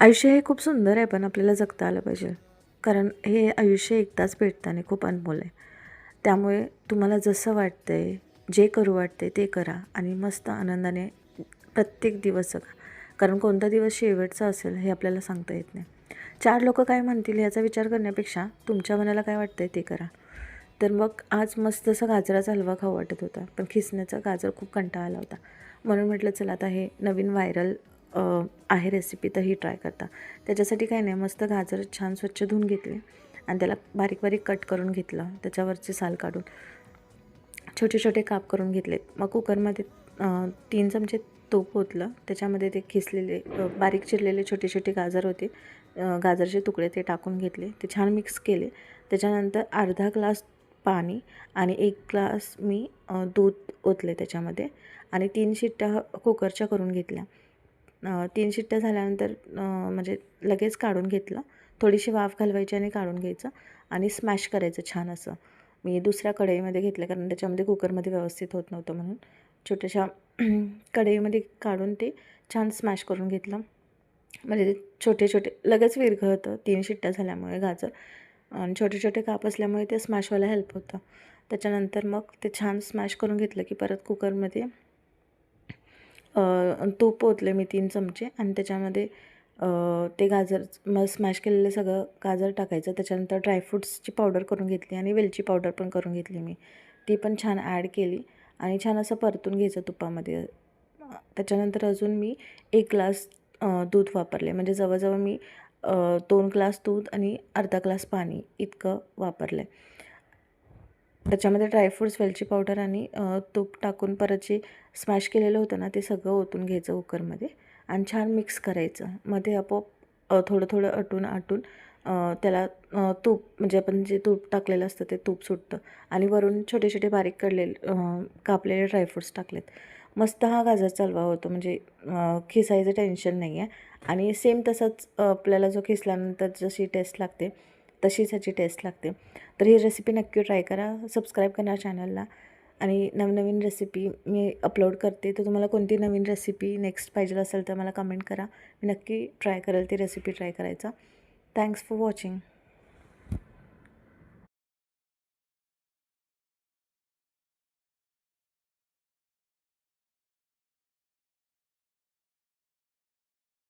आयुष्य हे खूप सुंदर आहे, पण आपल्याला जगता आलं पाहिजे. कारण हे आयुष्य एकदाच भेटतं आणि खूप अनमोल आहे. त्यामुळे तुम्हाला जसं वाटतंय, जे करू वाटते ते करा आणि मस्त आनंदाने प्रत्येक दिवस जगा. कारण कोणता दिवस शेवटचा असेल हे आपल्याला सांगता येत नाही. 4 लोकं काय म्हणतील याचा विचार करण्यापेक्षा तुमच्या मनाला काय वाटतंय ते करा. तर मग आज मस्त असा गाजराचा हलवा खाऊ वाटत होता, पण खिसण्याचा गाजर खूप कंटाळा आला होता. म्हणून म्हटलं चला आता हे नवीन व्हायरल आहे रेसिपी, तर ही ट्राय करता. त्याच्यासाठी काय नाही, मस्त गाजर छान स्वच्छ धुवून घेतले आणि त्याला बारीक बारीक कट करून घेतलं. त्याच्यावरचे साल काढून छोटे छोटे काप करून घेतलेत. मग कुकरमध्ये 3 चमचे तूप ओतलं. त्याच्यामध्ये ते खिसलेले बारीक चिरलेले छोटे छोटे गाजर होते, गाजरचे तुकडे ते टाकून घेतले. ते छान मिक्स केले. त्याच्यानंतर अर्धा ग्लास पाणी आणि 1 ग्लास मी दूध ओतले त्याच्यामध्ये आणि 3 शिट्ट्या कुकरच्या करून घेतल्या. 3 शिट्ट्या झाल्यानंतर म्हणजे लगेच काढून घेतलं. थोडीशी वाफ घालवायची आणि काढून घ्यायचं आणि स्मॅश करायचं छान असं. मी दुसऱ्या कढईमध्ये घेतलं कारण त्याच्यामध्ये कुकरमध्ये व्यवस्थित होत नव्हतं म्हणून. छोट्याशा कढईमध्ये काढून ते छान स्मॅश करून घेतलं. म्हणजे ते छोटे छोटे लगेच विरघळतं 3 शिट्ट्या झाल्यामुळे गाजर आणि छोटे छोटे काप असल्यामुळे ते स्मॅश व्हायला हेल्प होतं. त्याच्यानंतर मग ते छान स्मॅश करून घेतलं की परत कुकरमध्ये तूप ओतले मी 3 चमचे आणि त्याच्यामध्ये ते गाजर मग स्मॅश केलेलं सगळं गाजर टाकायचं. त्याच्यानंतर ड्रायफ्रूट्सची पावडर करून घेतली आणि वेलची पावडर पण करून घेतली मी. ती पण छान ॲड केली आणि छान असं परतून घ्यायचं तुपामध्ये. त्याच्यानंतर अजून मी 1 ग्लास दूध वापरले. म्हणजे जवळजवळ मी 2 ग्लास दूध आणि अर्धा ग्लास पाणी इतकं वापरलं आहे. त्याच्यामध्ये ड्रायफ्रूट्स, वेलची पावडर आणि तूप टाकून परत जे स्मॅश केलेलं होतं ना, ते सगळं ओतून घ्यायचं कुकरमध्ये आणि छान मिक्स करायचं. मध्ये आपोआप थोडं थोडं आटून त्याला तूप म्हणजे आपण जे तूप टाकलेलं असतं ते तूप सुटतं आणि वरून छोटे छोटे बारीक कापलेले ड्रायफ्रूट्स टाकलेत. मस्त हा गाजरचा हलवा होतो. म्हणजे खिसायचं टेन्शन नाही आहे आणि सेम तसंच आपल्याला जो खिसल्यानंतर जशी टेस्ट लागते तशीच ह्याची टेस्ट लागते. तर ही रेसिपी नक्की ट्राय करा. सबस्क्राईब करा चॅनलला आणि नवनवीन रेसिपी मी अपलोड करते. तर तुम्हाला कोणती नवीन रेसिपी नेक्स्ट पाहिजे असेल तर मला कमेंट करा. मी नक्की ट्राय करेल ती रेसिपी ट्राय करायचा. Thanks for watching.